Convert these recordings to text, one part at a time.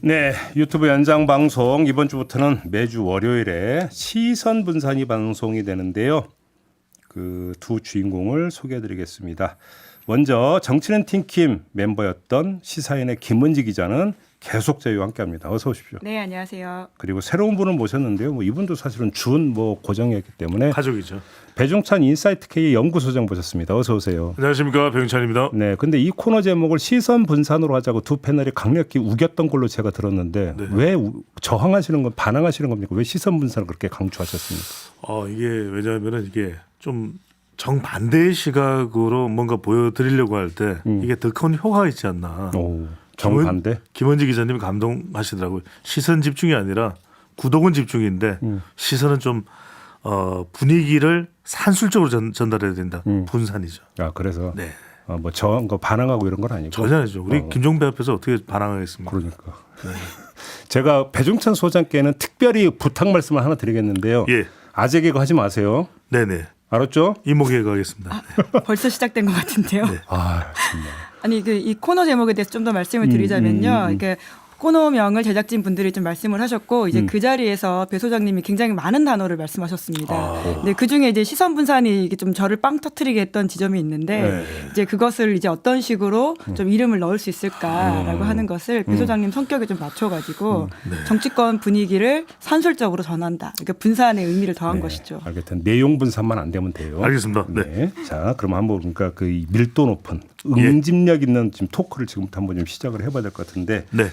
네, 유튜브 연장 방송 이번 주부터는 매주 월요일에 시선 분산이 방송이 되는데요. 그 두 주인공을 소개해드리겠습니다. 먼저 정치는 팀킴 멤버였던 시사인의 김은지 기자는 계속 저희와 함께합니다. 어서 오십시오. 네, 안녕하세요. 그리고 새로운 분을 모셨는데요. 뭐 이분도 사실은 준 고정이었기 때문에 가족이죠. 배종찬 인사이트 K 연구소장 모셨습니다. 어서 오세요. 안녕하십니까, 배용찬입니다. 네, 근데 이 코너 제목을 시선 분산으로 하자고 두 패널이 강력히 우겼던 걸로 제가 들었는데 네. 왜 저항하시는 건 반항하시는 겁니까? 왜 시선 분산을 그렇게 강조하셨습니까? 이게 왜냐하면은 이게 좀 정반대의 시각으로 뭔가 보여드리려고 할 때 이게 더 큰 효과가 있지 않나. 오, 정반대? 김원지 기자님이 감동하시더라고요. 시선 집중이 아니라 구독은 집중인데 시선은 좀 분위기를 산술적으로 전달해야 된다. 분산이죠. 아, 그래서 네. 뭐 저항, 반항하고 이런 건 아니고. 전혀 아니죠. 우리 김종배 앞에서 어떻게 반항하겠습니까? 그러니까. 네. 제가 배종찬 소장께는 특별히 부탁 말씀을 하나 드리겠는데요. 예. 아재 개그 하지 마세요. 네네. 알았죠? 이목에 가겠습니다. 벌써 시작된 것 같은데요. 네. 아, 정말. 아니 이 코너 제목에 대해서 좀 더 말씀을 드리자면요. 이게 코너명을 제작진 분들이 좀 말씀을 하셨고 이제 그 자리에서 배 소장님이 굉장히 많은 단어를 말씀하셨습니다. 근데 그 중에 이제 시선 분산이 이게 좀 저를 빵 터트리게 했던 지점이 있는데 네. 이제 그것을 이제 어떤 식으로 좀 이름을 넣을 수 있을까라고 하는 것을 배 소장님 성격에 좀 맞춰가지고 정치권 분위기를 산술적으로 전한다. 그러니까 분산의 의미를 더한 것이죠. 알겠든 내용 분산만 안 되면 돼요. 알겠습니다. 네. 자, 그럼 한번 그러니까 그 밀도 높은 응집력 있는 지금 토크를 지금부터 한번 좀 시작을 해봐야 될 것 같은데. 네.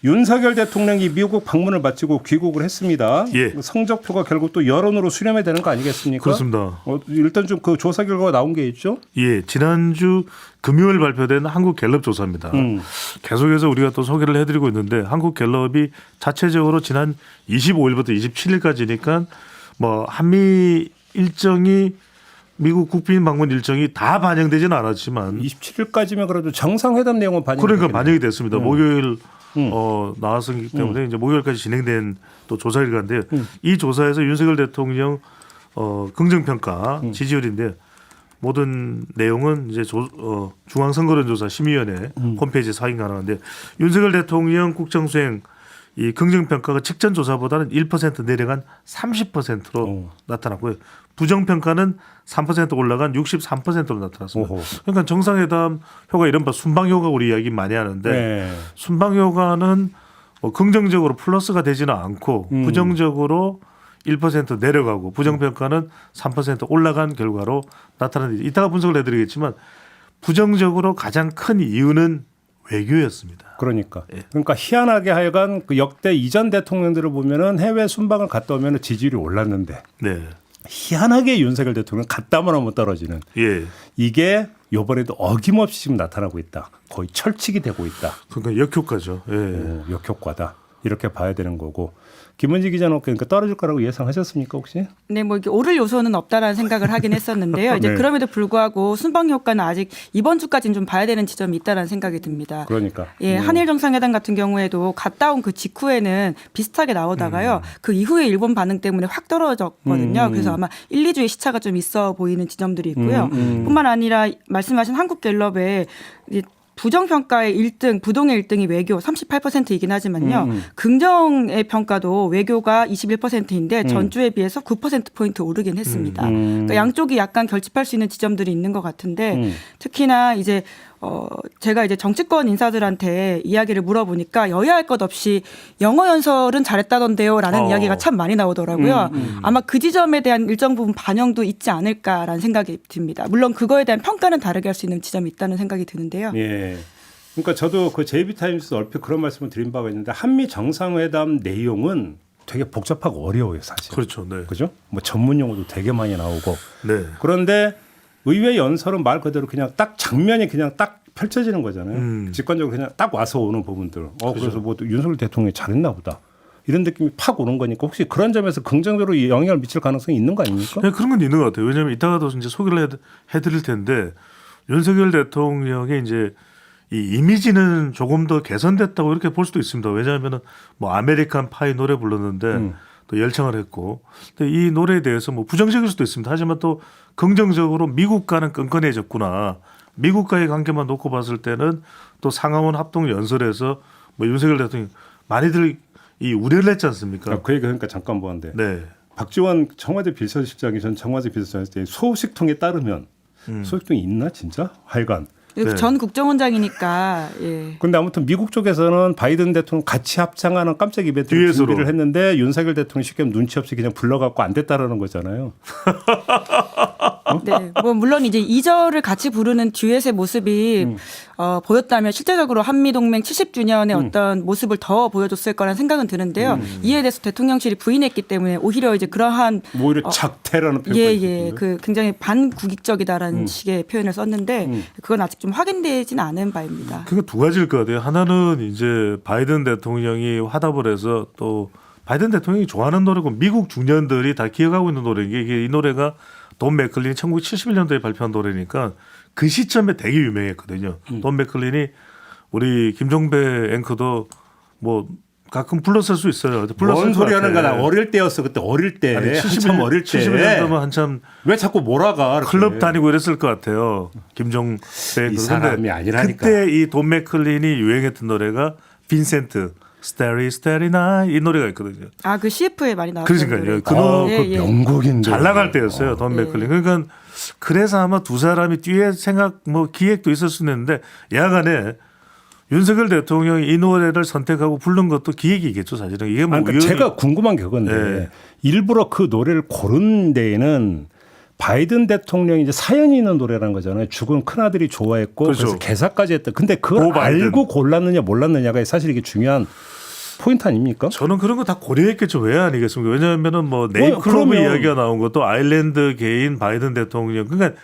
윤석열 대통령이 미국 방문을 마치고 귀국을 했습니다. 예. 성적표가 결국 또 여론으로 수렴이 되는 거 아니겠습니까? 그렇습니다. 일단 좀 그 조사 결과가 나온 게 있죠? 예, 지난주 금요일 발표된 한국갤럽 조사입니다. 계속해서 우리가 또 소개를 해드리고 있는데 한국갤럽이 자체적으로 지난 25일부터 27일까지니까 뭐 한미 일정이 미국 국빈 방문 일정이 다 반영되지는 않았지만 27일까지면 그래도 정상회담 내용은 반영이 그러니까 되겠네요. 반영이 됐습니다. 목요일 나왔기 때문에 이제 목요일까지 진행된 또 조사 결과인데요. 이 조사에서 윤석열 대통령 긍정평가 지지율인데 모든 내용은 이제 중앙선거론조사 심의위원회 홈페이지에서 확인 가능한데 윤석열 대통령 국정수행 이 긍정평가가 직전 조사보다는 1% 내려간 30%로 나타났고요. 부정평가는 3% 올라간 63%로 나타났습니다. 오호. 그러니까 정상회담 효과 이른바 순방효과 우리 이야기 많이 하는데 네. 순방효과는 긍정적으로 플러스가 되지는 않고 부정적으로 1% 내려가고 부정평가는 3% 올라간 결과로 나타났는데 이따가 분석을 해드리겠지만 부정적으로 가장 큰 이유는 외교였습니다. 그러니까. 예. 그러니까 희한하게 하여간 그 역대 이전 대통령들을 보면은 해외 순방을 갔다 오면은 지지율이 올랐는데 네. 희한하게 윤석열 대통령 갔다만 하면 떨어지는 예. 이게 이번에도 어김없이 지금 나타나고 있다. 거의 철칙이 되고 있다. 그러니까 역효과죠. 예. 역효과다. 이렇게 봐야 되는 거고. 김은지 기자는 그러니까 떨어질 거라고 예상하셨습니까 혹시? 네, 뭐 이게 오를 요소는 없다라는 생각을 하긴 했었는데요. 이제 네. 그럼에도 불구하고 순방 효과는 아직 이번 주까지는 좀 봐야 되는 지점이 있다라는 생각이 듭니다. 그러니까. 예, 한일 정상회담 같은 경우에도 갔다 온 그 직후에는 비슷하게 나오다가요. 그 이후에 일본 반응 때문에 확 떨어졌거든요. 그래서 아마 1, 2주의 시차가 좀 있어 보이는 지점들이 있고요. 뿐만 아니라 말씀하신 한국갤럽에 부정평가의 1등, 부동의 1등이 외교 38%이긴 하지만요. 긍정의 평가도 외교가 21%인데 전주에 비해서 9%포인트 오르긴 했습니다. 그러니까 양쪽이 약간 결집할 수 있는 지점들이 있는 것 같은데 특히나 이제 제가 이제 정치권 인사들한테 이야기를 물어보니까 여야할 것 없이 영어 연설은 잘했다던데요라는 이야기가 참 많이 나오더라고요. 아마 그 지점에 대한 일정 부분 반영도 있지 않을까라는 생각이 듭니다. 물론 그거에 대한 평가는 다르게 할 수 있는 지점이 있다는 생각이 드는데요. 예. 그러니까 저도 그 JB타임스에서 얼핏 그런 말씀을 드린 바가 있는데 한미 정상회담 내용은 되게 복잡하고 어려워요, 사실. 그렇죠. 네. 그죠? 뭐 전문 용어도 되게 많이 나오고. 네. 그런데 의회 연설은 말 그대로 그냥 딱 장면이 그냥 딱 펼쳐지는 거잖아요. 직관적으로 그냥 딱 와서 오는 부분들. 그래서 뭐 윤석열 대통령이 잘했나 보다. 이런 느낌이 팍 오는 거니까 혹시 그런 점에서 긍정적으로 영향을 미칠 가능성이 있는 거 아닙니까? 네, 그런 건 있는 것 같아요. 왜냐하면 이따가도 이제 소개를 해드릴 텐데 윤석열 대통령의 이제 이 이미지는 조금 더 개선됐다고 이렇게 볼 수도 있습니다. 왜냐하면은 뭐 아메리칸 파이 노래 불렀는데 또 열창을 했고, 근데 이 노래에 대해서 뭐 부정적일 수도 있습니다. 하지만 또 긍정적으로 미국과는 끈끈해졌구나. 미국과의 관계만 놓고 봤을 때는 또 상하원 합동 연설에서 뭐 윤석열 대통령이 많이들 이 우려를 했지 않습니까? 그 얘기 그러니까 잠깐 보는데 네. 박지원 청와대 비서실장이 전 청와대 비서실장 때 소식통에 따르면 소식통이 있나 진짜? 하여간. 네. 전 국정원장이니까. 예. 근데 아무튼 미국 쪽에서는 바이든 대통령 같이 합창하는 깜짝 이벤트를 뒤에서로. 준비를 했는데 윤석열 대통령이 쉽게 눈치 없이 그냥 불러갖고 안 됐다라는 거잖아요. 네, 뭐 물론 이제 2절을 같이 부르는 듀엣의 모습이 보였다면 실제적으로 한미 동맹 70주년의 어떤 모습을 더 보여줬을 거라는 생각은 드는데요. 이에 대해서 대통령실이 부인했기 때문에 오히려 이제 그러한 뭐 오히려 작태라는 표현이 예예 그 굉장히 반국익적이다라는 식의 표현을 썼는데 그건 아직 좀 확인되지는 않은 바입니다. 그게 두 가지일 것 같아요. 하나는 이제 바이든 대통령이 화답을 해서 또 바이든 대통령이 좋아하는 노래고 미국 중년들이 다 기억하고 있는 노래인 게 이게 이 노래가 돈 맥클린이 1971년도에 발표한 노래니까 그 시점에 되게 유명했거든요. 돈 맥클린이 우리 김종배 앵커도 뭐 가끔 불렀을 수 있어요. 뭔 소리 하는 거야. 나 어릴 때였어. 그때 어릴 때. 아니, 한참 어릴 때. 71년도면 한참 왜 자꾸 몰아가. 이렇게. 클럽 다니고 이랬을 것 같아요. 김종배 이 사람이 아니라니까. 그때 이 돈 맥클린이 유행했던 노래가 빈센트 스테리 스테리 나이 이 노래가 있거든요. 아 그 CF에 많이 나왔던 그러니까요. 노래. 그 명곡인데. 잘 나갈 때였어요. 돈 맥클린. 그러니까 그래서 아마 두 사람이 뒤에 생각 뭐 기획도 있을 수 있는데 야간에 윤석열 대통령이 이 노래를 선택하고 부른 것도 기획이겠죠. 사실은 이게 뭐 그러니까 제가 궁금한 게 그건데 네. 일부러 그 노래를 고른 데에는 바이든 대통령이 이제 사연이 있는 노래라는 거잖아요. 죽은 큰아들이 좋아했고 그렇죠. 그래서 개사까지 했다. 근데 그걸 알고 골랐느냐 몰랐느냐가 사실 이게 중요한 포인트 아닙니까? 저는 그런 거 다 고려했겠죠. 왜 아니겠습니까? 왜냐하면은 뭐 네잎클로버 그러면 이야기가 나온 것도 아일랜드 개인 바이든 대통령. 그러니까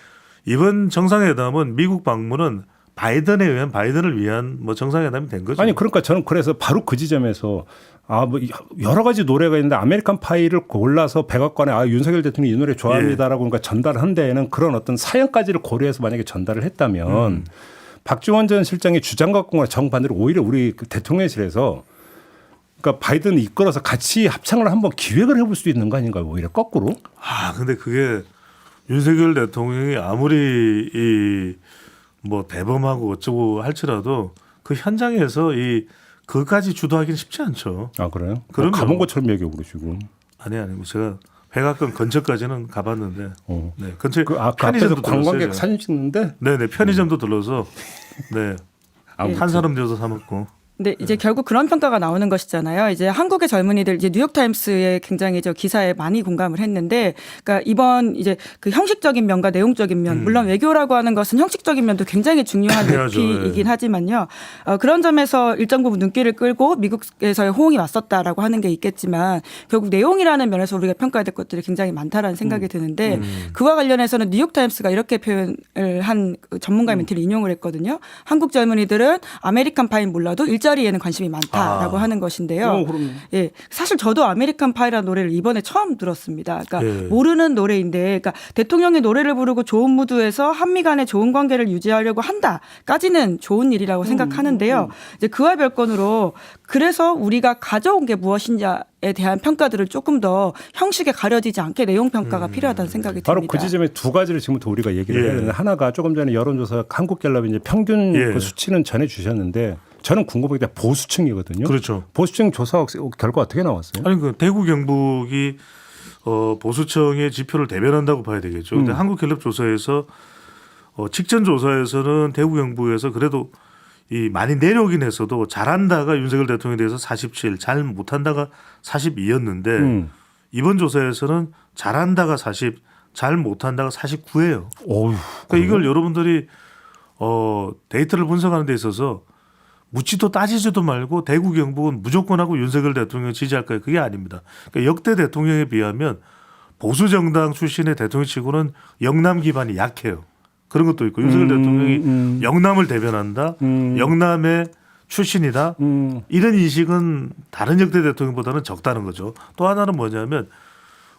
이번 정상회담은 미국 방문은 바이든에 의한 바이든을 위한 뭐 정상회담이 된 거죠. 아니 그러니까 저는 그래서 바로 그 지점에서 뭐 여러 가지 노래가 있는데 아메리칸 파이를 골라서 백악관에 윤석열 대통령이 이 노래 좋아합니다라고 그러니까 전달한 데에는 그런 어떤 사연까지를 고려해서 만약에 전달을 했다면 박지원 전 실장의 주장 갖고는 정반대로 오히려 우리 그 대통령실에서 그러니까 바이든을 이끌어서 같이 합창을 한번 기획을 해볼 수도 있는 거 아닌가요? 오히려 거꾸로? 근데 그게 윤석열 대통령이 아무리 이 뭐 대범하고 어쩌고 할지라도 그 현장에서 이 그까지 주도하기는 쉽지 않죠. 아 그래요? 그럼요. 가본 것처럼 얘기하고 그러시고. 아니 제가 백악관 근처까지는 가봤는데 네, 근처에 그 앞에서 편의점도 관광객 들렀어요. 사진 찍는데 네네 편의점도 들러서 네 한사람들도 사 먹고. 근데 이제 결국 그런 평가가 나오는 것이잖아요. 이제 한국의 젊은이들 이제 뉴욕타임스의 굉장히 저 기사에 많이 공감을 했는데, 그러니까 이번 이제 그 형식적인 면과 내용적인 면, 물론 외교라고 하는 것은 형식적인 면도 굉장히 중요한 높이이긴 하지만요. 그런 점에서 일정 부분 눈길을 끌고 미국에서의 호응이 왔었다라고 하는 게 있겠지만 결국 내용이라는 면에서 우리가 평가해야 될 것들이 굉장히 많다라는 생각이 드는데 그와 관련해서는 뉴욕타임스가 이렇게 표현을 한 전문가의 멘트를 인용을 했거든요. 한국 젊은이들은 아메리칸 파이는 몰라도 일자리에는 관심이 많다라고 하는 것인데요. 예, 사실 저도 아메리칸 파이라는 노래를 이번에 처음 들었습니다. 그러니까 모르는 노래인데, 그러니까 대통령이 노래를 부르고 좋은 무드에서 한미 간의 좋은 관계를 유지하려고 한다까지는 좋은 일이라고 생각하는데요. 이제 그와 별건으로 그래서 우리가 가져온 게 무엇인지에 대한 평가들을 조금 더 형식에 가려지지 않게 내용 평가가 필요하다는 생각이 듭니다. 바로 그 지점에 두 가지를 지금부터 우리가 얘기를 해야 되는데 하나가 조금 전에 여론조사 한국갤럽이 이제 평균 그 수치는 전해 주셨는데 저는 궁금한 게 보수층이거든요. 그렇죠. 보수층 조사 결과 어떻게 나왔어요? 아니 그 대구 경북이 보수층의 지표를 대변한다고 봐야 되겠죠. 근데 한국갤럽 조사에서 직전 조사에서는 대구 경북에서 그래도 이 많이 내려오긴 했어도 잘한다가 윤석열 대통령에 대해서 47, 잘 못한다가 42였는데 이번 조사에서는 잘한다가 40, 잘 못한다가 49예요. 그러니까 이걸 여러분들이 데이터를 분석하는 데 있어서 묻지도 따지지도 말고 대구 경북은 무조건 하고 윤석열 대통령 지지할까요? 그게 아닙니다. 그러니까 역대 대통령에 비하면 보수 정당 출신의 대통령치고는 영남 기반이 약해요. 그런 것도 있고 윤석열 대통령이 영남을 대변한다. 영남의 출신이다. 이런 인식은 다른 역대 대통령보다는 적다는 거죠. 또 하나는 뭐냐면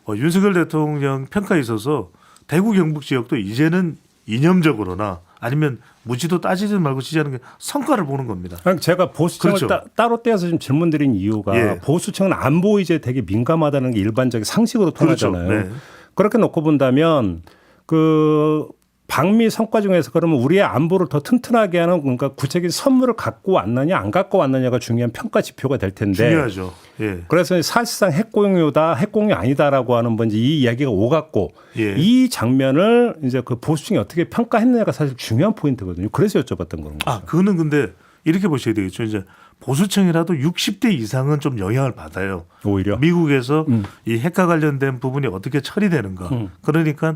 윤석열 대통령 평가에 있어서 대구 경북 지역도 이제는 이념적으로나 아니면 묻지도 따지지 말고 지지하는 게 성과를 보는 겁니다. 제가 보수층을 그렇죠. 따로 떼어서 좀 질문 드린 이유가 보수층은 안보 이제 되게 민감하다는 게 일반적인 상식으로 통하잖아요. 그렇죠. 네. 그렇게 놓고 본다면 그 방미 성과 중에서 그러면 우리의 안보를 더 튼튼하게 하는 그러니까 구체적인 선물을 갖고 왔느냐 안 갖고 왔느냐가 중요한 평가 지표가 될 텐데. 중요하죠. 예. 그래서 사실상 핵공유다, 핵공유 아니다라고 하는 뭔지 이 이야기가 오갔고 예. 이 장면을 이제 그 보수층이 어떻게 평가했느냐가 사실 중요한 포인트거든요. 그래서 여쭤봤던 거는 거죠. 그거는 근데 이렇게 보셔야 되겠죠. 이제 보수층이라도 60대 이상은 좀 영향을 받아요. 오히려 미국에서 이 핵과 관련된 부분이 어떻게 처리되는가. 그러니까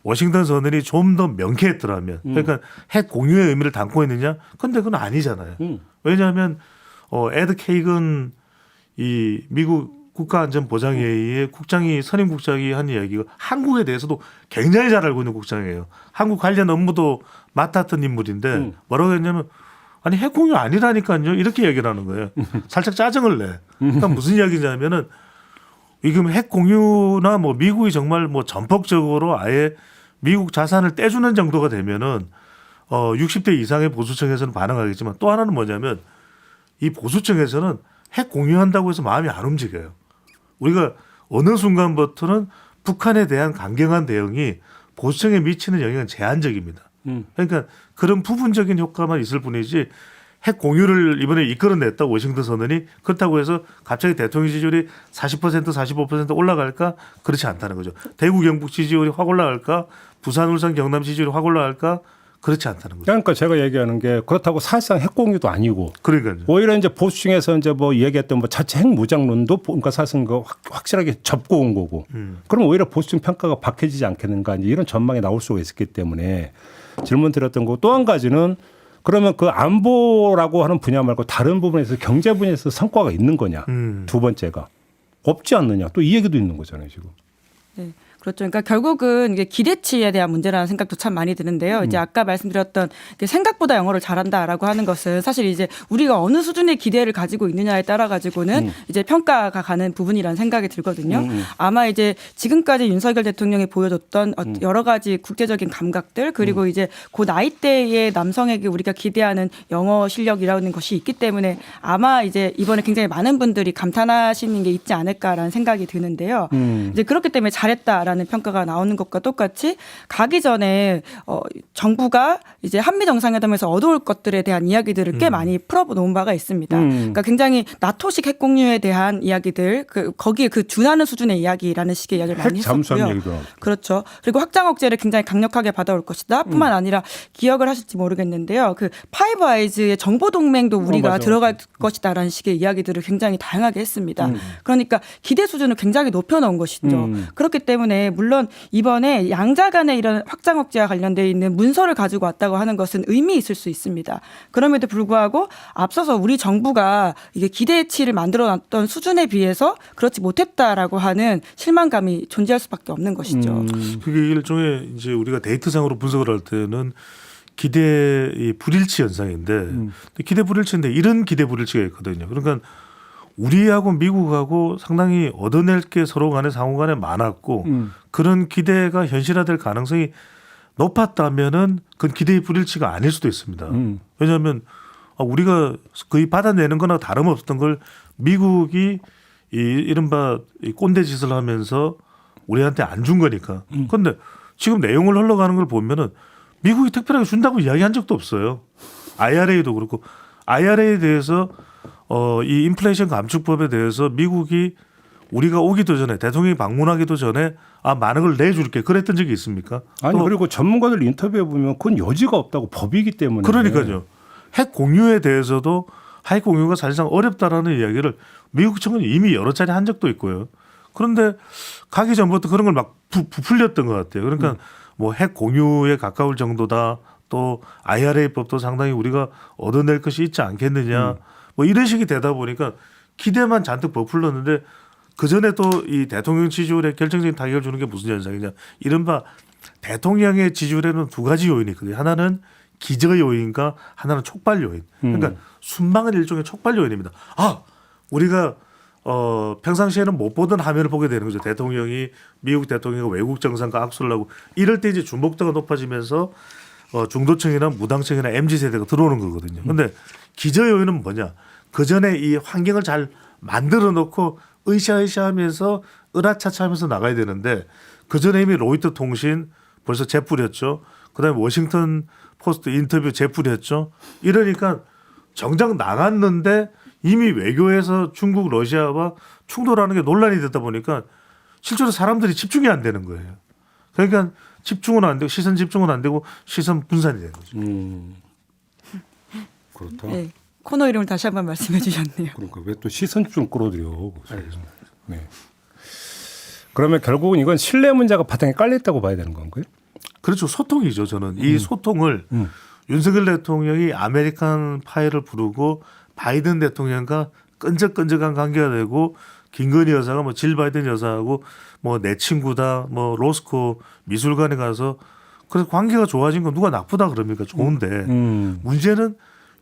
워싱턴 선언이 좀 더 명쾌했더라면 그러니까 핵 공유의 의미를 담고 있느냐? 근데 그건 아니잖아요. 왜냐하면 에드 케이건 이 미국 국가안전보장회의의 국장이 선임 국장이 한 이야기가 한국에 대해서도 굉장히 잘 알고 있는 국장이에요. 한국 관련 업무도 맡았던 인물인데 뭐라고 했냐면 아니 핵 공유 아니라니까요. 이렇게 얘기를 하는 거예요. 살짝 짜증을 내. 그러니까 무슨 이야기냐면은 이게 핵 공유나 뭐 미국이 정말 뭐 전폭적으로 아예 미국 자산을 떼주는 정도가 되면은 60대 이상의 보수층에서는 반응하겠지만 또 하나는 뭐냐면 이 보수층에서는 핵 공유한다고 해서 마음이 안 움직여요. 우리가 어느 순간부터는 북한에 대한 강경한 대응이 보수층에 미치는 영향은 제한적입니다. 그러니까 그런 부분적인 효과만 있을 뿐이지 핵 공유를 이번에 이끌어냈다 워싱턴 선언이 그렇다고 해서 갑자기 대통령 지지율이 40% 45% 올라갈까? 그렇지 않다는 거죠. 대구 경북 지지율이 확 올라갈까? 부산 울산 경남 지지율이 확 올라갈까? 그렇지 않다는 거죠. 그러니까 제가 얘기하는 게 그렇다고 사실상 핵공유도 아니고 그러니까요. 오히려 이제 보수층에서 이제 뭐 얘기했던 뭐 자체 핵무장론도 그러니까 사실상 그 확실하게 접고 온 거고 그럼 오히려 보수층 평가가 박해지지 않겠는가 이제 이런 전망이 나올 수가 있었기 때문에 질문 드렸던 거 또 한 가지는 그러면 그 안보라고 하는 분야 말고 다른 부분에서 경제 분야에서 성과가 있는 거냐 두 번째가 없지 않느냐 또 이 얘기도 있는 거잖아요 지금. 네. 그렇죠. 그러니까 결국은 이게 기대치에 대한 문제라는 생각도 참 많이 드는데요. 이제 아까 말씀드렸던 생각보다 영어를 잘한다라고 하는 것은 사실 이제 우리가 어느 수준의 기대를 가지고 있느냐에 따라 가지고는 이제 평가가 가는 부분이라는 생각이 들거든요. 아마 이제 지금까지 윤석열 대통령이 보여줬던 여러 가지 국제적인 감각들 그리고 이제 그 나이대의 남성에게 우리가 기대하는 영어 실력이라는 것이 있기 때문에 아마 이제 이번에 굉장히 많은 분들이 감탄하시는 게 있지 않을까라는 생각이 드는데요. 이제 그렇기 때문에 잘했다. 라는 평가가 나오는 것과 똑같이 가기 전에 정부가 이제 한미 정상회담에서 얻어올 것들에 대한 이야기들을 꽤 많이 풀어놓은 바가 있습니다. 그러니까 굉장히 나토식 핵공유에 대한 이야기들 거기에 그 준하는 수준의 이야기라는 식의 이야기를 많이 했었고요. 그렇죠. 그리고 확장 억제를 굉장히 강력하게 받아올 것이다. 뿐만 아니라 기억을 하실지 모르겠는데요. 그 파이브 아이즈의 정보 동맹도 우리가 맞아. 들어갈 것이다라는 식의 이야기들을 굉장히 다양하게 했습니다. 그러니까 기대 수준을 굉장히 높여놓은 것이죠. 그렇기 때문에 물론 이번에 양자 간의 이런 확장 억제와 관련되어 있는 문서를 가지고 왔다고 하는 것은 의미 있을 수 있습니다. 그럼에도 불구하고 앞서서 우리 정부가 이게 기대치를 만들어놨던 수준에 비해서 그렇지 못했다라고 하는 실망감이 존재할 수밖에 없는 것이죠. 그게 일종의 이제 우리가 데이터상으로 분석을 할 때는 기대 불일치 현상인데 기대 불일치인데 이런 기대 불일치가 있거든요. 그러니까 우리하고 미국하고 상당히 얻어낼 게 서로 간에 상호 간에 많았고 그런 기대가 현실화될 가능성이 높았다면은 그건 기대의 불일치가 아닐 수도 있습니다. 왜냐하면 우리가 거의 받아내는 거나 다름없었던 걸 미국이 이른바 꼰대 짓을 하면서 우리한테 안 준 거니까. 그런데 지금 내용을 흘러가는 걸 보면은 미국이 특별하게 준다고 이야기한 적도 없어요. IRA도 그렇고 IRA에 대해서 이 인플레이션 감축법에 대해서 미국이 우리가 오기도 전에 대통령이 방문하기도 전에 많은 걸 내줄게 그랬던 적이 있습니까? 아니 그리고 전문가들 인터뷰해 보면 그건 여지가 없다고 법이기 때문에. 그러니까요. 핵 공유에 대해서도 핵 공유가 사실상 어렵다라는 이야기를 미국 측은 이미 여러 차례 한 적도 있고요. 그런데 가기 전부터 그런 걸 막 부풀렸던 것 같아요. 그러니까 뭐 핵 공유에 가까울 정도다. 또 IRA법도 상당히 우리가 얻어낼 것이 있지 않겠느냐. 뭐 이런 식이 되다 보니까 기대만 잔뜩 부풀렸는데 그 전에 또 이 대통령 지지율에 결정적인 타격을 주는 게 무슨 현상이냐. 이른바 대통령의 지지율에는 두 가지 요인이 있거든요. 하나는 기저 요인과 하나는 촉발 요인. 그러니까 순방은 일종의 촉발 요인입니다. 우리가 평상시에는 못 보던 화면을 보게 되는 거죠. 대통령이 미국 대통령이 외국 정상과 악수를 하고 이럴 때 이제 주목도가 높아지면서 중도층이나 무당층이나 MZ세대가 들어오는 거거든요. 그런데 기저 요인은 뭐냐. 그 전에 이 환경을 잘 만들어 놓고 으쌰으쌰하면서 으라차차하면서 나가야 되는데 그 전에 이미 로이터 통신 벌써 재뿌렸죠. 그다음에 워싱턴 포스트 인터뷰 제풀이 했죠. 이러니까 정작 나갔는데 이미 외교에서 중국 러시아와 충돌하는 게 논란이 되다 보니까 실제로 사람들이 집중이 안 되는 거예요. 그러니까 집중은 안 되고 시선 집중은 안 되고 시선 분산이 되는 거죠. 그렇다. 네. 코너 이름을 다시 한번 말씀해 주셨네요. 그러니까 왜 또 시선 좀 끌어들여? 네. 그러면 결국은 이건 신뢰 문제가 바탕에 깔렸다고 봐야 되는 건가요? 그렇죠. 소통이죠. 저는 이 소통을 윤석열 대통령이 아메리칸 파이를 부르고 바이든 대통령과 끈적끈적한 관계가 되고 김건희 여사가 뭐 질 바이든 여사하고 뭐 내 친구다 뭐 로스코 미술관에 가서 그래서 관계가 좋아진 건 누가 나쁘다 그럽니까? 좋은데 문제는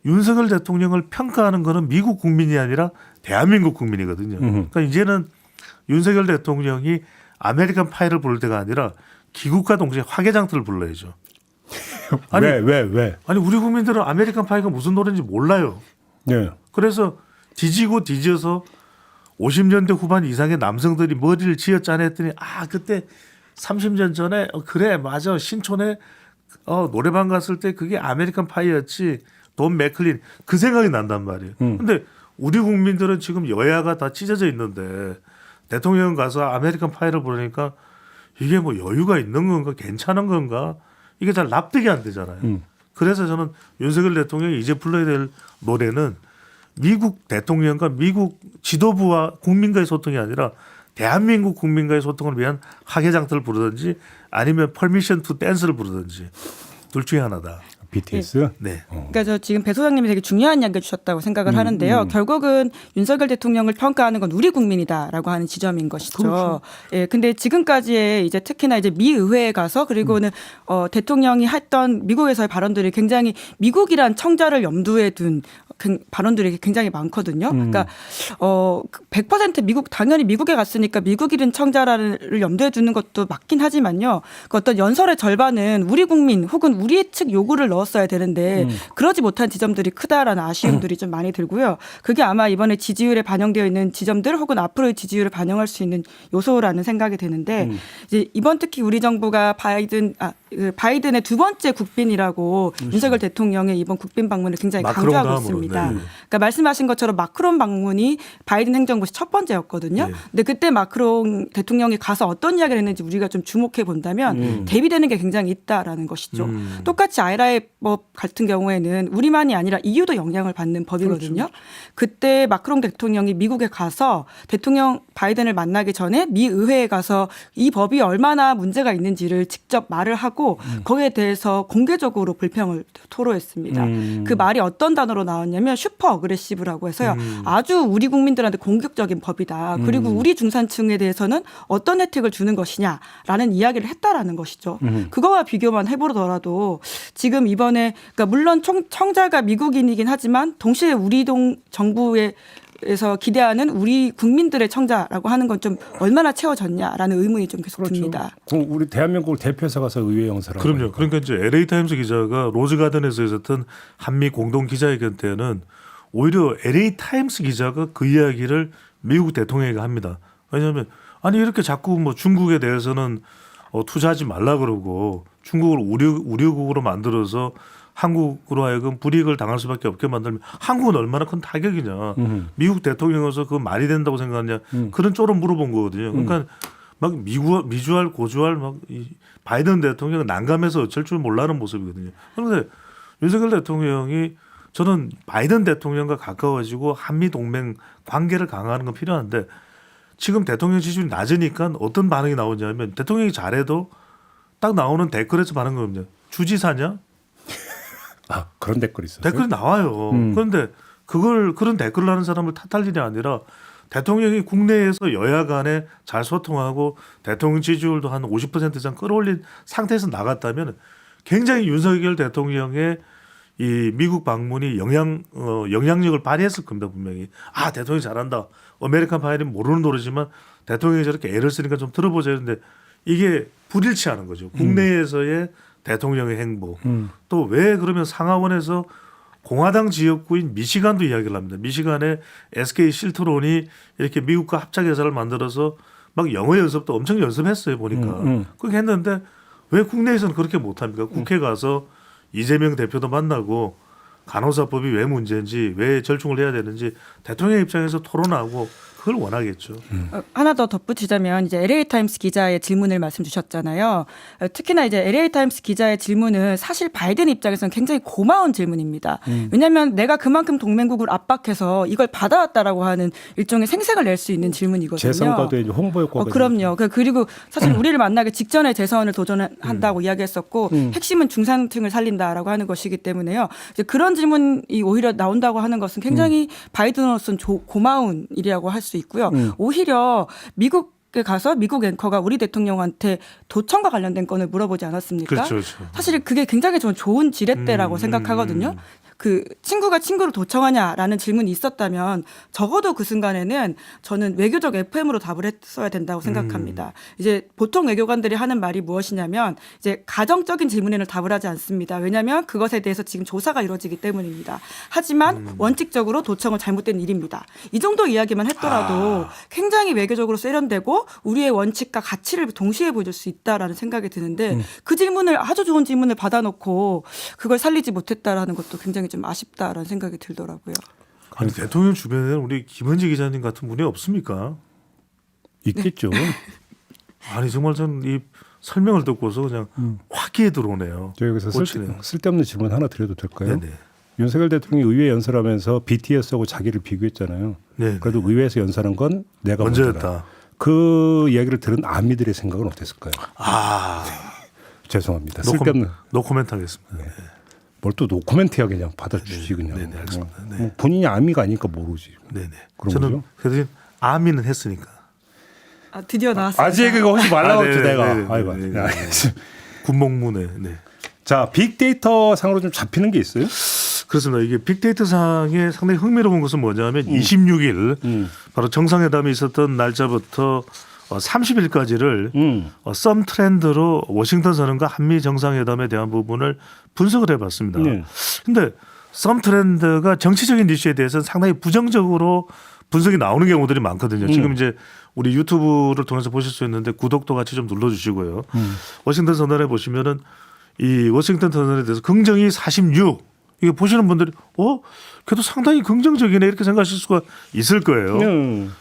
윤석열 대통령을 평가하는 거는 미국 국민이 아니라 대한민국 국민이거든요. 그러니까 이제는 윤석열 대통령이 아메리칸 파이를 부를 때가 아니라 기국과 동시에 화개장터를 불러야죠. 아니, 왜? 아니 우리 국민들은 아메리칸 파이가 무슨 노래인지 몰라요. 네. 그래서 뒤지고 뒤져서 50년대 후반 이상의 남성들이 머리를 쥐어짜내 했더니 아 그때 30년 전에 그래 맞아 신촌에 노래방 갔을 때 그게 아메리칸 파이였지 돈 맥클린 그 생각이 난단 말이에요. 근데 우리 국민들은 지금 여야가 다 찢어져 있는데 대통령 가서 아메리칸 파이를 부르니까 이게 뭐 여유가 있는 건가 괜찮은 건가 이게 잘 납득이 안 되잖아요. 그래서 저는 윤석열 대통령이 이제 불러야 될 노래는 미국 대통령과 미국 지도부와 국민과의 소통이 아니라 대한민국 국민과의 소통을 위한 화개장터를 부르든지 아니면 퍼미션 투 댄스를 부르든지 둘 중에 하나다. BTS? 네. 그러니까 저 지금 배 소장님이 되게 중요한 이야기 주셨다고 생각을 하는데요. 결국은 윤석열 대통령을 평가하는 건 우리 국민이다라고 하는 지점인 것이죠. 그렇죠. 예, 근데 지금까지의 이제 특히나 이제 미 의회에 가서 그리고는 대통령이 했던 미국에서의 발언들이 굉장히 미국이란 청자를 염두에 둔 발언들이 굉장히 많거든요. 그러니까 100% 미국 당연히 미국에 갔으니까 미국이란 청자를 염두에 두는 것도 맞긴 하지만요. 그 어떤 연설의 절반은 우리 국민 혹은 우리 측 요구를 넣었어야 되는데 그러지 못한 지점들이 크다라는 아쉬움들이 좀 많이 들고요. 그게 아마 이번에 지지율에 반영되어 있는 지점들 혹은 앞으로의 지지율을 반영할 수 있는 요소라는 생각이 드는데 이제 이번 특히 우리 정부가 바이든의 두 번째 국빈이라고 윤석열 대통령의 이번 국빈 방문을 굉장히 강조하고 있습니다. 네. 그러니까 말씀하신 것처럼 마크롱 방문이 바이든 행정부 첫 번째였거든요. 네. 근데 그때 마크롱 대통령이 가서 어떤 이야기를 했는지 우리가 좀 주목해 본다면 대비되는 게 굉장히 있다라는 것이죠. 똑같이 아이라의 법 같은 경우에는 우리만이 아니라 EU도 영향을 받는 법이거든요. 그렇죠. 그때 마크롱 대통령이 미국에 가서 대통령 바이든을 만나기 전에 미 의회에 가서 이 법이 얼마나 문제가 있는지를 직접 말을 하고 거기에 대해서 공개적으로 불평을 토로했습니다. 그 말이 어떤 단어로 나왔냐면 슈퍼 어그레시브라고 해서요. 아주 우리 국민들한테 공격적인 법이다. 그리고 우리 중산층에 대해서는 어떤 혜택을 주는 것이냐라는 이야기를 했다라는 것이죠. 그거와 비교만 해보더라도 지금 이번에 그러니까 물론 청자가 미국인이긴 하지만 동시에 우리 정부에서 기대하는 우리 국민들의 청자라고 하는 건 좀 얼마나 채워졌냐라는 의문이 좀 계속 듭니다. 그럼 우리 대한민국을 대표해서 가서 의회 영사를 그럼요. 그러니까 이제 LA 타임스 기자가 로즈가든에서 있었던 한미 공동 기자회견 때는 오히려 LA 타임스 기자가 그 이야기를 미국 대통령에게 합니다. 왜냐하면 아니 이렇게 자꾸 뭐 중국에 대해서는 투자하지 말라 그러고 중국을 우려국으로 만들어서 한국으로 하여금 불이익을 당할 수밖에 없게 만들면 한국은 얼마나 큰 타격이냐. 미국 대통령으로서 그 말이 된다고 생각하냐. 그런 쪽으로 물어본 거거든요. 그러니까 막 미주알 고주알 막 바이든 대통령은 난감해서 어쩔 줄 몰라는 모습이거든요. 그런데 윤석열 대통령이 저는 바이든 대통령과 가까워지고 한미 동맹 관계를 강화하는 건 필요한데 지금 대통령 지지율이 낮으니까 어떤 반응이 나오냐면 대통령이 잘해도 딱 나오는 댓글에서 반응이 겁니다. 주지사냐? 그런 댓글이 있어요. 댓글이 나와요. 그런데 그런 댓글을 하는 사람을 탓할 일이 아니라 대통령이 국내에서 여야 간에 잘 소통하고 대통령 지지율도 한 50% 이상 끌어올린 상태에서 나갔다면 굉장히 윤석열 대통령의 이 미국 방문이 영향력을 발휘했을 겁니다. 분명히. 아 대통령이 잘한다. 아메리칸 파이는 모르는 노래지만 대통령이 저렇게 애를 쓰니까 좀 들어보자 했는데 이게 불일치하는 거죠. 국내에서의 대통령의 행보. 또 왜 그러면 상하원에서 공화당 지역구인 미시간도 이야기를 합니다. 미시간에 SK 실트론이 이렇게 미국과 합작 회사를 만들어서 막 영어 연습도 엄청 연습했어요. 보니까. 그렇게 했는데 왜 국내에서는 그렇게 못합니까? 국회 가서 이재명 대표도 만나고 간호사법이 왜 문제인지 왜 절충을 해야 되는지 대통령 입장에서 토론하고 그걸 원하겠죠. 하나 더 덧붙이자면 이제 LA 타임스 기자의 질문을 말씀 주셨잖아요. 특히나 이제 LA 타임스 기자의 질문은 사실 바이든 입장에서는 굉장히 고마운 질문입니다. 왜냐하면 내가 그만큼 동맹국을 압박해서 이걸 받아왔다라고 하는 일종의 생색을 낼 수 있는 질문이거든요. 재선과도 이제 홍보 효과가 그럼요. 그리고 사실 우리를 만나기 직전에 재선을 도전한다고 이야기했었고 핵심은 중산층을 살린다라고 하는 것이기 때문에요. 이제 그런 질문이 오히려 나온다고 하는 것은 굉장히 바이든으로서는 고마운 일이라고 할 수 있고요. 오히려 미국에 가서 미국 앵커가 우리 대통령한테 도청과 관련된 건을 물어보지 않았습니까? 그렇죠. 사실 그게 굉장히 저는 좋은 지렛대라고 생각하거든요. 그 친구가 친구를 도청하냐라는 질문이 있었다면 적어도 그 순간에는 저는 외교적 FM으로 답을 했어야 된다고 생각합니다. 이제 보통 외교관들이 하는 말이 무엇이냐면 이제 가정적인 질문에는 답을 하지 않습니다. 왜냐하면 그것에 대해서 지금 조사가 이루어지기 때문입니다. 하지만 원칙적으로 도청은 잘못된 일입니다. 이 정도 이야기만 했더라도 굉장히 외교적으로 세련되고 우리의 원칙과 가치를 동시에 보여줄 수 있다라는 생각이 드는데 그 질문을 아주 좋은 질문을 받아놓고 그걸 살리지 못했다라는 것도 굉장히 좀 아쉽다라는 생각이 들더라고요. 아니 대통령 주변에는 우리 김은지 기자님 같은 분이 없습니까? 있겠죠. 아니 정말 저는 이 설명을 듣고서 그냥 화기에 들어오네요. 저 여기서 꽂히네요. 쓸데없는 질문 하나 드려도 될까요? 네네. 윤석열 대통령이 의회 연설하면서 BTS하고 자기를 비교했잖아요. 네. 그래도 의회에서 연설한 건 내가 먼저다. 먼저였다. 그 이야기를 들은 아미들의 생각은 어땠을까요? 아 죄송합니다. 쓸데없는. 노코멘트 하겠습니다. 네. 뭘 또 노코멘트야 그냥 받아주지 그냥. 네네, 알겠습니다. 네. 뭐 본인이 아미가 아니까 모르지. 네네. 그런 저는 거죠? 그래도 아미는 했으니까. 아, 드디어 나왔습니다. 아직 그거 하지 말라고 했죠 네네, 내가. 네네, 아이고. 네네. 알겠습니다. 군목문에. 네. 자 빅데이터 상으로 좀 잡히는 게 있어요? 그렇습니다. 이게 빅데이터 상에 상당히 흥미로운 것은 뭐냐면 26일 바로 정상회담이 있었던 날짜부터 30일까지를 썸 트렌드로 워싱턴 선언과 한미 정상회담에 대한 부분을 분석을 해봤습니다. 그런데 썸 트렌드가 정치적인 이슈에 대해서는 상당히 부정적으로 분석이 나오는 경우들이 많거든요. 지금 이제 우리 유튜브를 통해서 보실 수 있는데 구독도 같이 좀 눌러주시고요. 워싱턴 선언에 보시면은 이 워싱턴 선언에 대해서 긍정이 46. 이게 보시는 분들이 그래도 상당히 긍정적이네 이렇게 생각하실 수가 있을 거예요.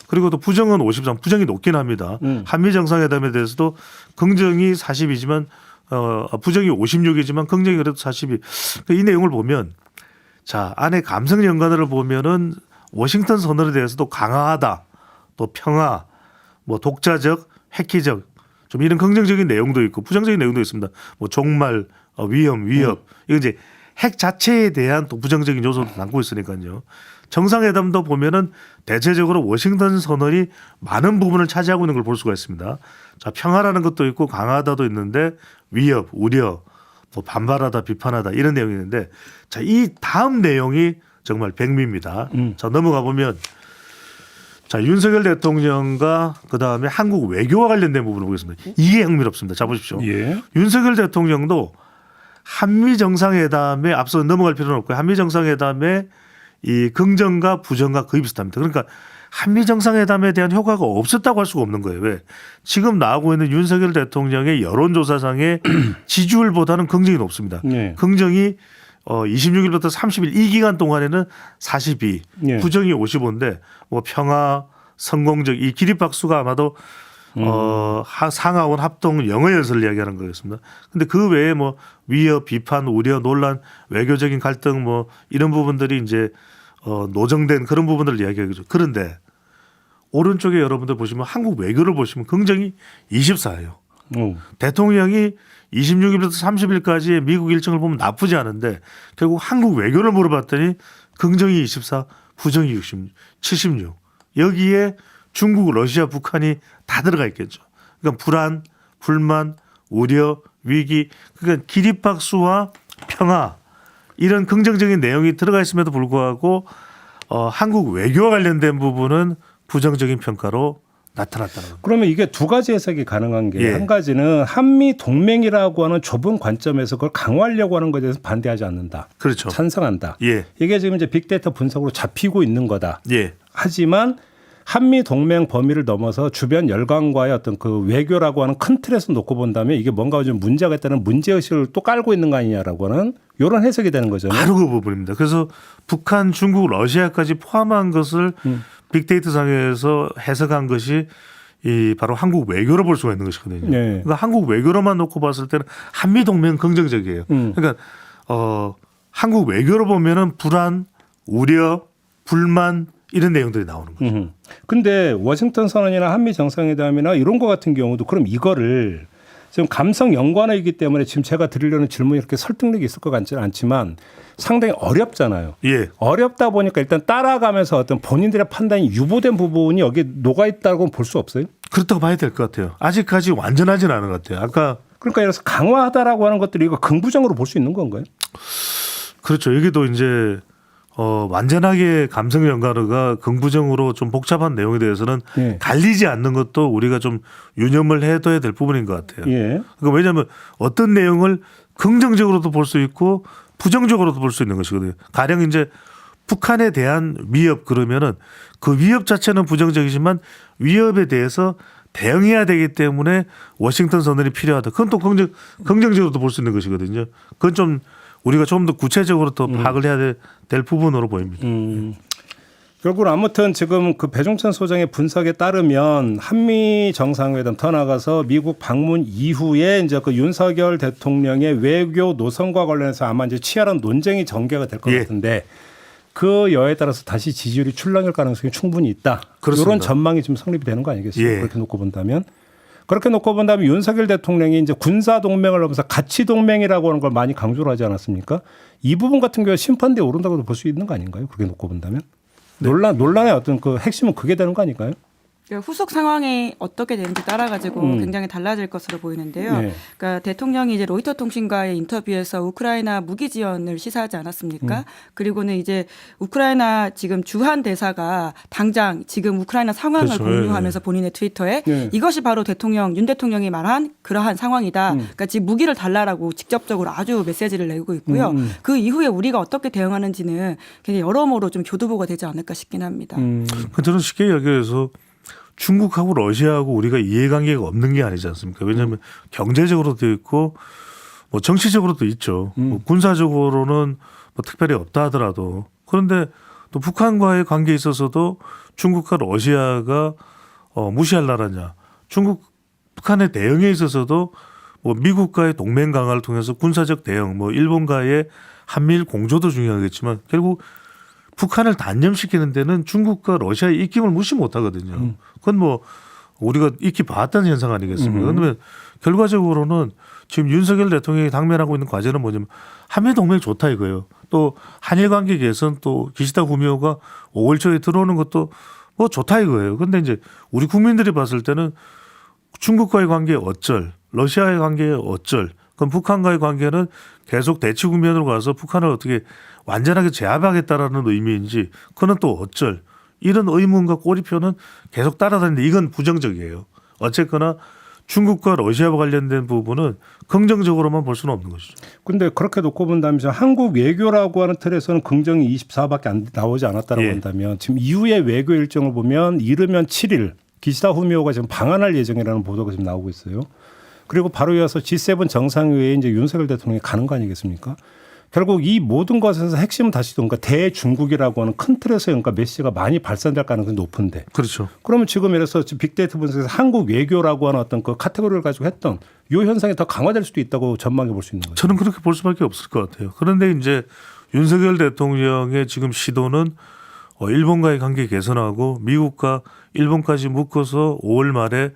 그리고 또 부정은 53, 부정이 높긴 합니다. 한미 정상회담에 대해서도 긍정이 40이지만 부정이 56이지만 긍정이 그래도 42. 이 내용을 보면 자 안에 감성 연관을 보면은 워싱턴 선언에 대해서도 강화하다, 또 평화, 뭐 독자적, 획기적 좀 이런 긍정적인 내용도 있고 부정적인 내용도 있습니다. 뭐 종말, 위험, 위협 이거 이제 핵 자체에 대한 또 부정적인 요소도 담고 있으니까요. 정상회담도 보면은 대체적으로 워싱턴 선언이 많은 부분을 차지하고 있는 걸 볼 수가 있습니다. 자, 평화라는 것도 있고 강하다도 있는데 위협, 우려, 뭐 반발하다, 비판하다 이런 내용이 있는데 자, 이 다음 내용이 정말 백미입니다. 자, 넘어가 보면 자, 윤석열 대통령과 그다음에 한국 외교와 관련된 부분을 보겠습니다. 이게 흥미롭습니다. 자, 보십시오. 예. 윤석열 대통령도 한미 정상회담에 앞서 넘어갈 필요는 없고요. 한미 정상회담에 이 긍정과 부정과 거의 비슷합니다. 그러니까 한미 정상회담에 대한 효과가 없었다고 할 수가 없는 거예요. 왜? 지금 나오고 있는 윤석열 대통령의 여론조사상의 지지율보다는 긍정이 높습니다. 네. 긍정이 26일부터 30일 이 기간 동안에는 42, 네. 부정이 55인데 뭐 평화, 성공적 이 기립박수가 아마도 상하원 합동 영어 연설을 이야기하는 거였습니다. 근데 그 외에 뭐 위협, 비판, 우려, 논란, 외교적인 갈등 뭐 이런 부분들이 이제 노정된 그런 부분들을 이야기하죠. 그런데 오른쪽에 여러분들 보시면 한국 외교를 보시면 긍정이 24예요. 대통령이 26일부터 30일까지 미국 일정을 보면 나쁘지 않은데 결국 한국 외교를 물어봤더니 긍정이 24, 부정이 60, 76. 여기에 중국, 러시아, 북한이 다 들어가 있겠죠. 그러니까 불안, 불만, 우려, 위기, 그러니까 기립박수와 평화 이런 긍정적인 내용이 들어가 있음에도 불구하고 한국 외교와 관련된 부분은 부정적인 평가로 나타났다는 겁니다. 그러면 이게 두 가지 해석이 가능한 게 예. 한 가지는 한미 동맹이라고 하는 좁은 관점에서 그걸 강화하려고 하는 것에 대해서 반대하지 않는다. 그렇죠. 찬성한다. 예. 이게 지금 이제 빅데이터 분석으로 잡히고 있는 거다. 예. 하지만 한미 동맹 범위를 넘어서 주변 열강과의 어떤 그 외교라고 하는 큰 틀에서 놓고 본다면 이게 뭔가 좀 문제가 있다는 문제의식을 또 깔고 있는 거 아니냐라고 하는 이런 해석이 되는 거잖아요. 바로 그 부분입니다. 그래서 북한, 중국, 러시아까지 포함한 것을 빅데이터 상에서 해석한 것이 이 바로 한국 외교로 볼 수가 있는 것이거든요. 네. 그러니까 한국 외교로만 놓고 봤을 때는 한미 동맹 긍정적이에요. 그러니까 한국 외교로 보면은 불안, 우려, 불만 이런 내용들이 나오는 거죠. 근데 워싱턴 선언이나 한미 정상회담이나 이런 거 같은 경우도 그럼 이거를 지금 감성 연관어이기 때문에 지금 제가 드리려는 질문이 이렇게 설득력이 있을 것 같지는 않지만 상당히 어렵잖아요. 예. 어렵다 보니까 일단 따라가면서 어떤 본인들의 판단이 유보된 부분이 여기에 녹아있다고 볼 수 없어요? 그렇다고 봐야 될 것 같아요. 아직까지 완전하지는 않은 것 같아요. 아까 그러니까 예를 들어서 강화하다라고 하는 것들이 이거 긍부정으로 볼 수 있는 건가요? 그렇죠. 여기도 이제 완전하게 감성 연관어가 긍부정으로 좀 복잡한 내용에 대해서는 예. 갈리지 않는 것도 우리가 좀 유념을 해둬야 될 부분인 것 같아요. 예. 그러니까 왜냐하면 어떤 내용을 긍정적으로도 볼 수 있고 부정적으로도 볼 수 있는 것이거든요. 가령 이제 북한에 대한 위협 그러면은 그 위협 자체는 부정적이지만 위협에 대해서 대응해야 되기 때문에 워싱턴 선언이 필요하다. 그건 또 긍정적으로도 볼 수 있는 것이거든요. 그건 좀 우리가 좀 더 구체적으로 더 파악을 해야 될 부분으로 보입니다. 결국은 아무튼 지금 그 배종찬 소장의 분석에 따르면 한미 정상회담 더 나가서 미국 방문 이후에 이제 그 윤석열 대통령의 외교 노선과 관련해서 아마 이제 치열한 논쟁이 전개가 될 것 예. 같은데 그 여에 따라서 다시 지지율이 출렁일 가능성이 충분히 있다. 그렇습니다. 이런 전망이 지금 성립이 되는 거 아니겠습니까? 예. 그렇게 놓고 본다면. 그렇게 놓고 본다면 윤석열 대통령이 이제 군사 동맹을 넘어서 가치 동맹이라고 하는 걸 많이 강조를 하지 않았습니까? 이 부분 같은 경우에 심판대에 오른다고도 볼 수 있는 거 아닌가요? 그렇게 놓고 본다면. 네. 논란의 어떤 그 핵심은 그게 되는 거 아닐까요? 후속 상황이 어떻게 되는지 따라 가지고 굉장히 달라질 것으로 보이는데요. 네. 그러니까 대통령이 이제 로이터 통신과의 인터뷰에서 우크라이나 무기 지원을 시사하지 않았습니까? 그리고는 이제 우크라이나 지금 주한 대사가 당장 지금 우크라이나 상황을 그렇죠. 공유하면서 본인의 트위터에 네. 이것이 바로 윤 대통령이 말한 그러한 상황이다. 그러니까 지금 무기를 달라라고 직접적으로 아주 메시지를 내고 있고요. 그 이후에 우리가 어떻게 대응하는지는 굉장히 여러모로 좀 교두보가 되지 않을까 싶긴 합니다. 저는 쉽게 이야기해서 중국하고 러시아하고 우리가 이해관계가 없는 게 아니지 않습니까? 왜냐하면 경제적으로도 있고 뭐 정치적으로도 있죠. 뭐 군사적으로는 뭐 특별히 없다 하더라도 그런데 또 북한과의 관계에 있어서도 중국과 러시아가 무시할 나라냐. 북한의 대응에 있어서도 뭐 미국과의 동맹 강화를 통해서 군사적 대응, 뭐 일본과의 한미일 공조도 중요하겠지만 결국 북한을 단념시키는 데는 중국과 러시아의 입김을 무시 못하거든요. 그건 뭐 우리가 익히 봤던 현상 아니겠습니까? 그러면 결과적으로는 지금 윤석열 대통령이 당면하고 있는 과제는 뭐냐면 한미 동맹 좋다 이거예요. 또 한일 관계 개선 또 기시다 후미오가 5월 초에 들어오는 것도 뭐 좋다 이거예요. 그런데 이제 우리 국민들이 봤을 때는 중국과의 관계 어쩔, 러시아의 관계 어쩔, 그럼 북한과의 관계는 계속 대치 국면으로 가서 북한을 어떻게 완전하게 제압하겠다라는 의미인지 그는 또 어쩔 이런 의문과 꼬리표는 계속 따라다니는데 이건 부정적이에요. 어쨌거나 중국과 러시아와 관련된 부분은 긍정적으로만 볼 수는 없는 것이죠. 근데 그렇게 놓고 본다면 한국 외교라고 하는 틀에서는 긍정이 24밖에 안 나오지 않았다라고 예. 한다면 지금 이후의 외교 일정을 보면 이르면 7일 기시다 후미오가 지금 방한할 예정이라는 보도가 지금 나오고 있어요. 그리고 바로 이어서 G7 정상회의에 이제 윤석열 대통령이 가는 거 아니겠습니까? 결국 이 모든 것에서 핵심은 다시 그러니까 대중국이라고 하는 큰 틀에서 그러니까 메시지가 많이 발산될 가능성이 높은데. 그렇죠. 그러면 지금 예를 들어서 빅데이터 분석에서 한국 외교라고 하는 어떤 그 카테고리를 가지고 했던 이 현상이 더 강화될 수도 있다고 전망해 볼 수 있는 거죠. 저는 그렇게 볼 수밖에 없을 것 같아요. 그런데 이제 윤석열 대통령의 지금 시도는 일본과의 관계 개선하고 미국과 일본까지 묶어서 5월 말에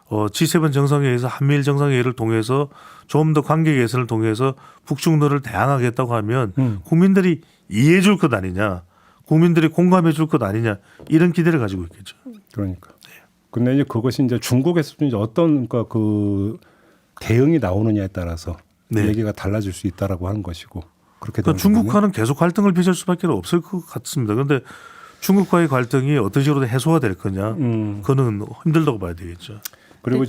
G7 정상회의에서 한미일 정상회의를 통해서 좀 더 관계 개선을 통해서 북중로를 대항하겠다고 하면 국민들이 이해해 줄 것 아니냐, 국민들이 공감해 줄 것 아니냐 이런 기대를 가지고 있겠죠. 그러니까. 근데 이제 그것이 이제 중국에서 이제 어떤 그러니까 그 대응이 나오느냐에 따라서 네. 얘기가 달라질 수 있다라고 하는 것이고 그렇게 그러니까 되는 중국과는 계속 갈등을 빚을 수밖에 없을 것 같습니다. 그런데 중국과의 갈등이 어떤 식으로 해소가 될 거냐, 그거는 힘들다고 봐야 되겠죠. 그리고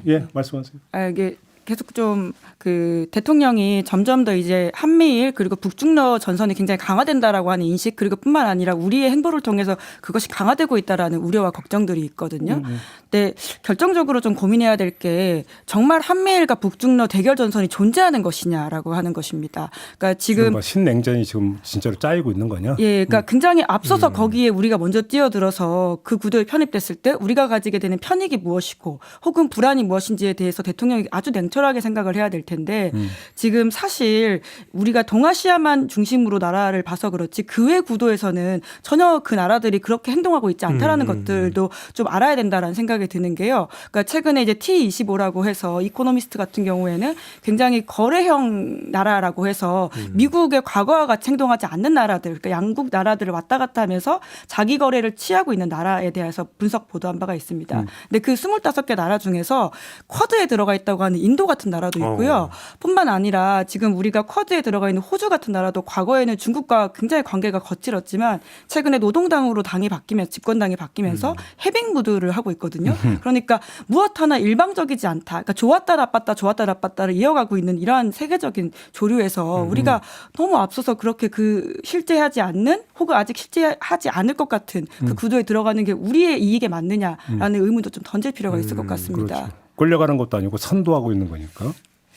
예 말씀하세요. 이게 계속 좀 그 대통령이 점점 더 이제 한미일 그리고 북중러 전선이 굉장히 강화된다라고 하는 인식 그리고 뿐만 아니라 우리의 행보를 통해서 그것이 강화되고 있다라는 우려와 걱정들이 있거든요. 근데 결정적으로 좀 고민해야 될 게 정말 한미일과 북중러 대결 전선이 존재하는 것이냐라고 하는 것입니다. 그러니까 지금 뭐 신냉전이 지금 진짜로 짜이고 있는 거냐? 예, 그러니까 굉장히 앞서서 거기에 우리가 먼저 뛰어들어서 그 구도에 편입됐을 때 우리가 가지게 되는 편익이 무엇이고 혹은 불안이 무엇인지에 대해서 대통령이 아주 냉철하게 생각을 해야 될 텐데 지금 사실 우리가 동아시아만 중심으로 나라를 봐서 그렇지 그 외 구도에서는 전혀 그 나라들이 그렇게 행동하고 있지 않다라는 것들도 좀 알아야 된다라는 생각이 드는 게요. 그러니까 최근에 이제 T25라고 해서 이코노미스트 같은 경우에는 굉장히 거래형 나라라고 해서 미국의 과거와 같이 행동하지 않는 나라들, 그러니까 양국 나라들을 왔다 갔다 하면서 자기 거래를 취하고 있는 나라에 대해서 분석 보도한 바가 있습니다. 근데 그 25개 나라 중에서 쿼드에 들어가 있다고 하는 인도 같은 나라도 있고요. 뿐만 아니라 지금 우리가 쿼드에 들어가 있는 호주 같은 나라도 과거에는 중국과 굉장히 관계가 거칠었지만 최근에 노동당으로 당이 바뀌면서 집권당이 바뀌면서 해빙 무드를 하고 있거든요. 그러니까 무엇 하나 일방적이지 않다. 그러니까 좋았다 나빴다 좋았다 나빴다를 이어가고 있는 이러한 세계적인 조류에서 우리가 너무 앞서서 그렇게 그 실제하지 않는 혹은 아직 실제하지 않을 것 같은 그 구도에 들어가는 게 우리의 이익에 맞느냐라는 의문도 좀 던질 필요가 있을 것 같습니다. 그렇죠. 끌려가는 것도 아니고 선도하고 있는 거니까.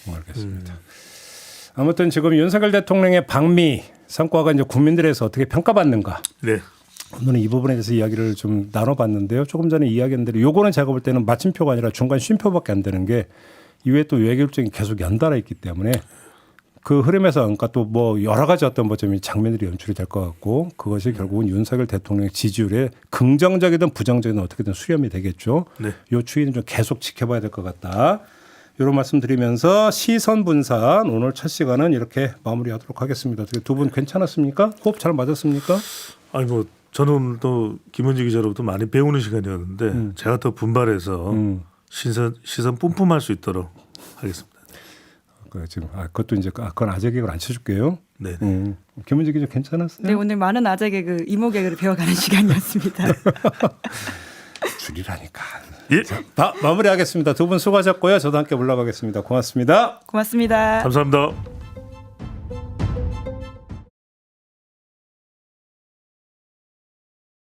알겠습니다. 아무튼 지금 윤석열 대통령의 방미 성과가 이제 국민들에서 어떻게 평가받는가. 네. 오늘은 이 부분에 대해서 이야기를 좀 나눠봤는데요. 조금 전에 이야기한 대로 요거는 제가 볼 때는 마침표가 아니라 중간 쉼표밖에 안 되는 게 이후에 또 외교 일정이 계속 연달아 있기 때문에 그 흐름에서 그러니까 또 뭐 여러 가지 어떤 뭐 좀 장면들이 연출이 될 것 같고 그것이 결국은 윤석열 대통령의 지지율에 긍정적이든 부정적이든 어떻게든 수렴이 되겠죠. 네. 이 추이는 좀 계속 지켜봐야 될 것 같다. 이런 말씀 드리면서 시선 분산 오늘 첫 시간은 이렇게 마무리하도록 하겠습니다. 어떻게 두 분 괜찮았습니까? 호흡 잘 맞았습니까? 아니 뭐 저는 또 김은지 기자로부터 많이 배우는 시간이었는데 제가 더 분발해서 시선 뿜뿜할 수 있도록 하겠습니다. 지금 그것도 이제 그건 아재 개그를 안 쳐줄게요. 네. 김은지 기자 괜찮았어요? 네, 오늘 많은 아재 개그, 이모 개그를 배워가는 시간이었습니다. 줄이라니까. 예. 자, 마무리하겠습니다. 두 분 수고하셨고요. 저도 함께 올라가겠습니다. 고맙습니다. 고맙습니다. 감사합니다.